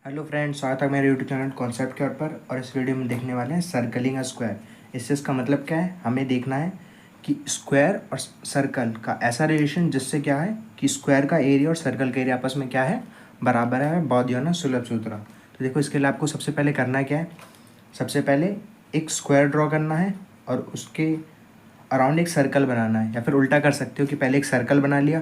Hello friends, स्वागत है मेरे यूट्यूब चैनल कॉन्सेप्ट के पर। और इस वीडियो में देखने वाले हैं सर्कलिंग अ स्क्वायर। इससे इसका मतलब क्या है, हमें देखना है कि स्क्वायर और सर्कल का ऐसा रिलेशन जिससे क्या है कि स्क्वायर का एरिया और सर्कल का एरिया आपस में क्या है, बराबर है। बहुत दिया ना सुलभ सूत्र। तो देखो, इसके लिए आपको सबसे पहले करना क्या है, सबसे पहले एक स्क्वायर ड्रॉ करना है और उसके अराउंड एक सर्कल बनाना है। या फिर उल्टा कर सकते हो कि पहले एक सर्कल बना लिया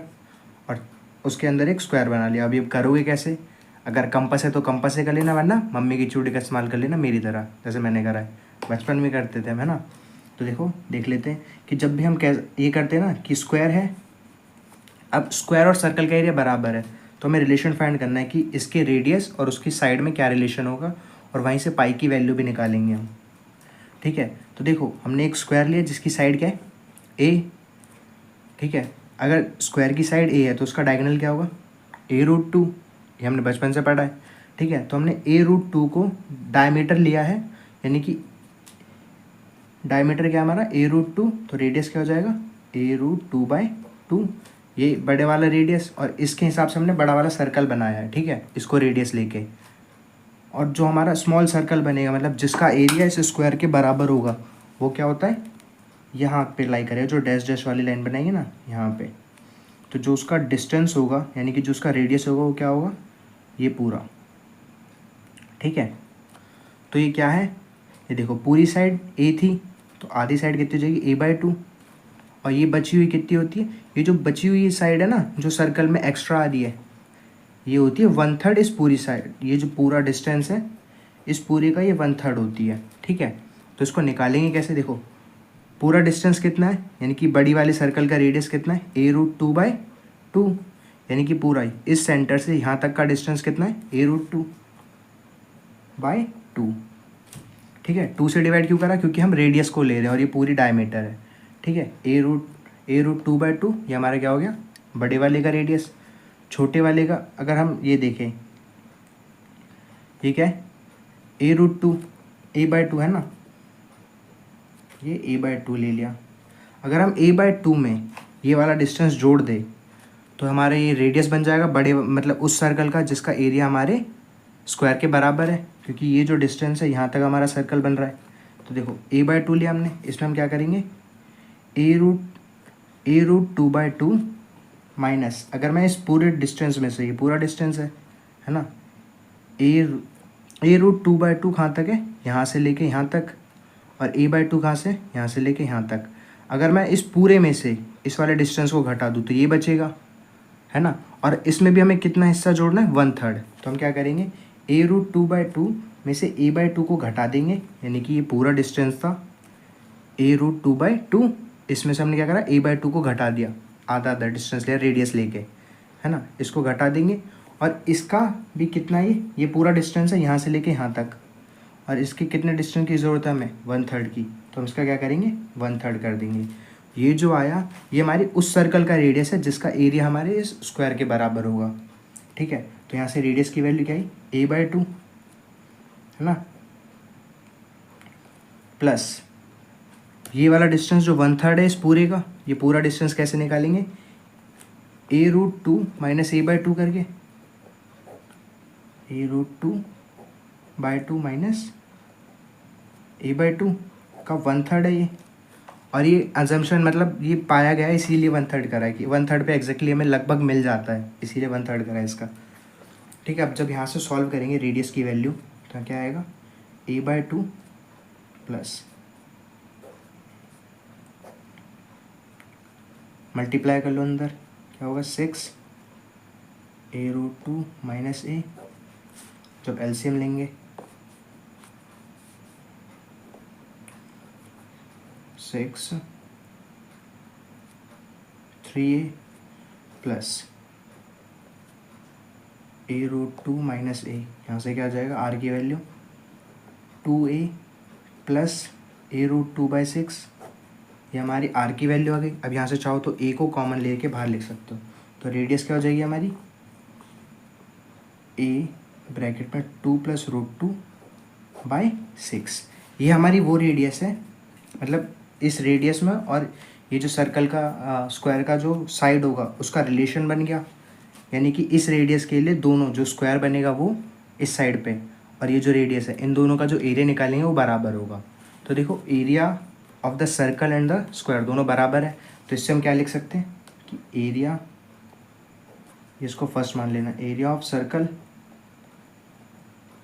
और उसके अंदर एक स्क्वायर बना लिया। अभी करोगे कैसे, अगर कंपास है तो कंपास से कर लेना, वरना मम्मी की चूड़ी का इस्तेमाल कर लेना मेरी तरह, जैसे मैंने करा है, बचपन में करते थे हम, है ना। तो देखो, देख लेते हैं कि जब भी हम ये करते हैं ना कि स्क्वायर है, अब स्क्वायर और सर्कल का एरिया बराबर है, तो हमें रिलेशन फाइंड करना है कि इसके रेडियस और उसकी साइड में क्या रिलेशन होगा, और वहीं से पाई की वैल्यू भी निकालेंगे हम। ठीक है, तो देखो हमने एक स्क्वायर लिया जिसकी साइड क्या है, ए। ठीक है, अगर स्क्वायर की साइड ए है तो उसका डायगोनल क्या होगा, a√2। ये हमने बचपन से पढ़ा है। ठीक है, तो हमने a√2 को डायमीटर लिया है, यानी कि डायमीटर क्या हमारा a√2, तो रेडियस क्या हो जाएगा a√2/2। ये बड़े वाला रेडियस, और इसके हिसाब से हमने बड़ा वाला सर्कल बनाया है। ठीक है, इसको रेडियस लेके, और जो हमारा स्मॉल सर्कल बनेगा, मतलब जिसका एरिया इस स्क्वायर के बराबर होगा, वो क्या होता है, यहाँ पे लाई करें, जो डैश डैश वाली लाइन बनाएंगे ना यहाँ पे। तो जो उसका डिस्टेंस होगा, यानी कि जो उसका रेडियस होगा, वो क्या होगा, ये पूरा। ठीक है, तो ये क्या है, ये देखो पूरी साइड ए थी, तो आधी साइड कितनी हो जाएगी a/2। और ये बची हुई कितनी होती है, ये जो बची हुई साइड है ना, जो सर्कल में एक्स्ट्रा आ रही है, ये होती है 1/3 इस पूरी साइड। ये जो पूरा डिस्टेंस है इस पूरे का, ये 1/3 होती है। ठीक है, तो इसको निकालेंगे कैसे, देखो पूरा डिस्टेंस कितना है, यानी कि बड़ी वाले सर्कल का रेडियस कितना है a√2/2, यानी कि पूरा ही इस सेंटर से यहाँ तक का डिस्टेंस कितना है a√2/2। ठीक है, 2 से डिवाइड क्यों करा, क्योंकि हम रेडियस को ले रहे हैं और ये पूरी डायमीटर है। ठीक है, a√2/2 ये हमारा क्या हो गया, बड़े वाले का रेडियस। छोटे वाले का अगर हम ये देखें, ये क्या है a√2, a/2 है ना, ये a/2 ले लिया। अगर हम a/2 में ये वाला डिस्टेंस जोड़ दें तो हमारा ये रेडियस बन जाएगा बड़े, मतलब उस सर्कल का जिसका एरिया हमारे स्क्वायर के बराबर है, क्योंकि ये जो डिस्टेंस है यहाँ तक हमारा सर्कल बन रहा है। तो देखो a/2 लिया हमने, इसमें हम क्या करेंगे, a√2/2 माइनस, अगर मैं इस पूरे डिस्टेंस में से, ये पूरा डिस्टेंस है ना, a√2/2 कहाँ तक है, यहाँ से लेके यहाँ तक, और a/2 कहाँ से, यहाँ से लेके यहाँ तक। अगर मैं इस पूरे में से इस वाले डिस्टेंस को घटा दूँ तो ये बचेगा, है ना। और इसमें भी हमें कितना हिस्सा जोड़ना है, 1/3। तो हम क्या करेंगे, a√2/2 में से a/2 को घटा देंगे, यानी कि ये पूरा डिस्टेंस था a√2/2, इसमें से हमने क्या करा, a/2 को घटा दिया, आधा आधा डिस्टेंस लिया रेडियस लेके, है ना। इसको घटा देंगे, और इसका भी कितना, ये पूरा डिस्टेंस है यहाँ से लेके यहाँ तक, और इसके कितने डिस्टेंस की ज़रूरत है हमें, 1/3 की। तो हम इसका क्या करेंगे, 1/3 कर देंगे। ये जो आया, ये हमारी उस सर्कल का रेडियस है जिसका एरिया हमारे इस स्क्वायर के बराबर होगा। ठीक है, तो यहाँ से रेडियस की वैल्यू क्या है, a/2, है ना, प्लस ये वाला डिस्टेंस जो 1/3 है इस पूरे का, ये पूरा डिस्टेंस कैसे निकालेंगे, a√2 माइनस a/2 करके, a√2/2 माइनस a/2 का 1/3 है ये। और ये अजम्पशन, मतलब ये पाया गया है इसीलिए 1/3 करा है, कि 1/3 पे एग्जैक्टली हमें लगभग मिल जाता है, इसीलिए 1/3 करा है इसका। ठीक है, अब जब यहाँ से सॉल्व करेंगे रेडियस की वैल्यू, तो क्या आएगा, a/2 प्लस मल्टीप्लाई कर लो अंदर, क्या होगा 6 a√2 माइनस a, जब एलसीएम लेंगे 6 3a plus a√2 minus a, यहाँ से क्या आ जाएगा, r की वैल्यू 2a प्लस a√2/6, ये हमारी r की वैल्यू आ गई। अब यहाँ से चाहो तो a को कॉमन लेके बाहर लिख सकते हो, तो रेडियस क्या हो जाएगी हमारी, a ब्रैकेट में 2 + √2/6। ये हमारी वो रेडियस है, मतलब इस रेडियस में, और ये जो सर्कल का स्क्वायर का जो साइड होगा उसका रिलेशन बन गया, यानी कि इस रेडियस के लिए दोनों जो स्क्वायर बनेगा वो इस साइड पे और ये जो रेडियस है, इन दोनों का जो एरिया निकालेंगे वो बराबर होगा। तो देखो area of the circle and the square दोनों बराबर है, तो इससे हम क्या लिख सकते हैं कि एरिया, इसको फर्स्ट मान लेना, एरिया ऑफ सर्कल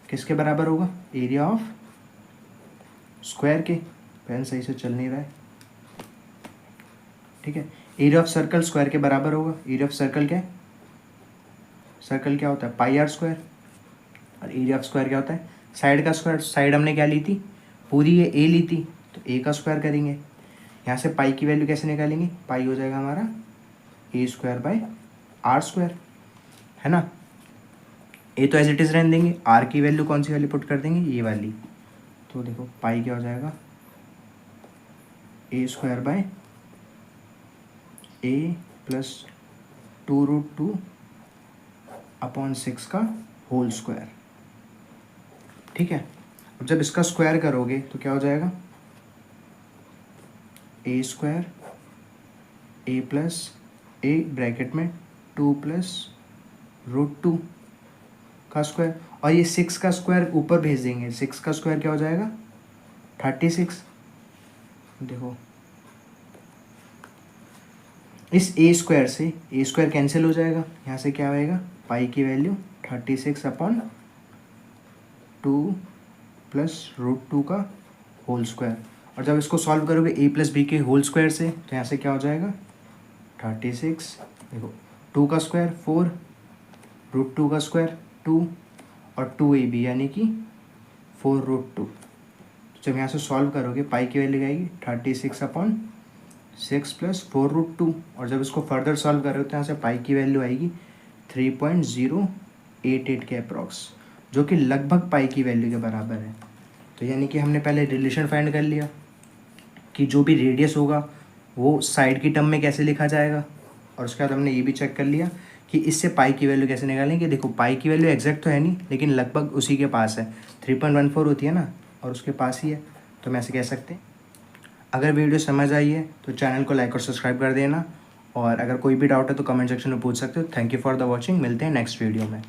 किसके बराबर होगा, एरिया ऑफ स्क्वायर के। पेन सही से चल नहीं रहा है, ठीक है। एरिया ऑफ सर्कल स्क्वायर के बराबर होगा। एरिया ऑफ सर्कल क्या है, सर्कल क्या होता है पाई आर स्क्वायर, और एरिया ऑफ स्क्वायर क्या होता है साइड का स्क्वायर। साइड हमने क्या ली थी, पूरी ये ए ली थी, तो ए का स्क्वायर करेंगे। यहाँ से पाई की वैल्यू कैसे निकालेंगे, पाई हो जाएगा हमारा ए स्क्वायर बाय आर स्क्वायर, है ना। ए तो एज इट इज़ रहने देंगे, आर की वैल्यू कौन सी वाली पुट कर देंगे, ये वाली। तो देखो पाई क्या हो जाएगा, A square by A plus 2√2 upon 6 का होल स्क्वायर, ठीक है। अब जब इसका स्क्वायर करोगे तो क्या हो जाएगा, A square A plus A bracket में 2 प्लस √2 का स्क्वायर, और ये 6 का स्क्वायर ऊपर भेज देंगे। 6 का स्क्वायर क्या हो जाएगा 36। देखो इस ए स्क्वायर से ए स्क्वायर कैंसिल हो जाएगा, यहाँ से क्या आएगा पाई की वैल्यू 36 अपॉन 2 प्लस √2 का होल स्क्वायर। और जब इसको सॉल्व करोगे ए प्लस बी के होल स्क्वायर से, तो यहाँ से क्या हो जाएगा 36, देखो 2 का स्क्वायर 4, √2 का स्क्वायर 2 और 2ab यानी कि 4√2। जब यहाँ से सॉल्व करोगे पाई की वैल्यू आएगी 36 अपॉन 6 प्लस 4√2, और जब इसको फर्दर सॉल्व करोगे तो यहाँ से पाई की वैल्यू आएगी 3.088 के अप्रॉक्स, जो कि लगभग पाई की वैल्यू के बराबर है। तो यानी कि हमने पहले रिलेशन फाइंड कर लिया कि जो भी रेडियस होगा वो साइड की टर्म में कैसे लिखा जाएगा, और उसके बाद हमने ये भी चेक कर लिया कि इससे पाई की वैल्यू कैसे निकालेंगे। देखो पाई की वैल्यू एग्जैक्ट तो है नहीं, लेकिन लगभग उसी के पास है, 3.14 होती है ना, और उसके पास ही है, तो हम ऐसे कह सकते हैं। अगर वीडियो समझ आई है तो चैनल को लाइक और सब्सक्राइब कर देना, और अगर कोई भी डाउट है तो कमेंट सेक्शन में पूछ सकते हो। Thank you for the watching, मिलते हैं नेक्स्ट वीडियो में।